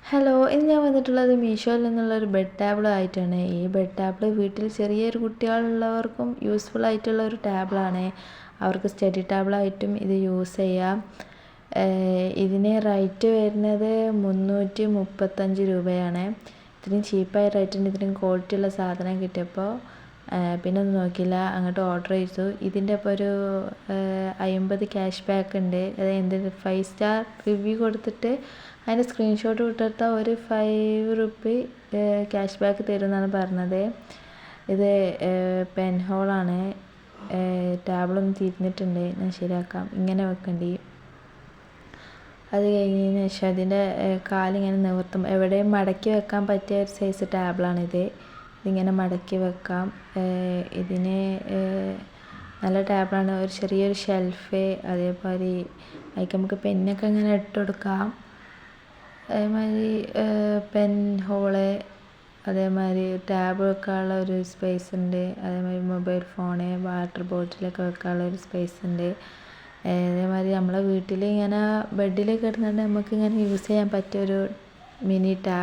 Hello, ഇന്ന് ഞാൻ വന്നിട്ടുള്ളത് മീഷോയിൽ നിന്നുള്ളൊരു ബെഡ് ടേബിൾ ആയിട്ടാണ്. ഈ ബെഡ് ടേബിൾ വീട്ടിൽ ചെറിയൊരു കുട്ടികളുള്ളവർക്കും യൂസ്ഫുൾ ആയിട്ടുള്ള ഒരു ടേബിളാണ്. അവർക്ക് സ്റ്റഡി ടേബിളായിട്ടും ഇത് യൂസ് ചെയ്യാം. ഇതിന് റേറ്റ് വരുന്നത് 335 രൂപയാണ്. ഇത്രയും ചീപ്പായ റേറ്റിന് ഇത്രയും ക്വാളിറ്റി ഉള്ള സാധനം കിട്ടിയപ്പോൾ പിന്നെ ഒന്നും നോക്കിയില്ല, അങ്ങോട്ട് ഓർഡർ ചെയ്തു. ഇതിൻ്റെ ഇപ്പോൾ ഒരു 50 ക്യാഷ് ബാക്ക് ഉണ്ട്. അതായത് 5 സ്റ്റാർ റിവ്യൂ കൊടുത്തിട്ട് അതിൻ്റെ സ്ക്രീൻഷോട്ട് വിട്ടെടുത്താൽ ഒരു 5 റുപ്പി ക്യാഷ് ബാക്ക് തരുമെന്നാണ് പറഞ്ഞത്. ഇത് പെൻ ഹോളാണ്. ടേബിളൊന്ന് തിരിഞ്ഞിട്ടുണ്ട്, ഞാൻ ശരിയാക്കാം. ഇങ്ങനെ വെക്കേണ്ടി. അത് കഴിഞ്ഞതിന് ശേഷം അതിൻ്റെ കാലിങ്ങനെ നിവർത്തും. എവിടെയും മടക്കി വെക്കാൻ പറ്റിയ ഒരു സൈസ് ടേബിളാണിത്. ഇതിങ്ങനെ മടക്കി വെക്കാം. ഇതിന് നല്ല ടേബിളാണ്. ഒരു ചെറിയൊരു ഷെൽഫ്, അതേപോലെ അതിലേക്ക് നമുക്ക് പെന്നൊക്കെ ഇങ്ങനെ ഇട്ട് കൊടുക്കാം. അതേമാതിരി പെൻ ഹോള്, അതേമാതിരി ടാബ് വെക്കാനുള്ള ഒരു സ്പേസ് ഉണ്ട്. അതേമാതിരി മൊബൈൽ ഫോണ്, വാട്ടർ ബോട്ടിലൊക്കെ വെക്കാനുള്ള ഒരു സ്പേസ് ഉണ്ട്. അതേമാതിരി നമ്മളെ വീട്ടിൽ ഇങ്ങനെ ബെഡിൽ കിടന്നുകൊണ്ട് നമുക്ക് ഇങ്ങനെ യൂസ് ചെയ്യാൻ പറ്റിയൊരു മിനി ടാബ്.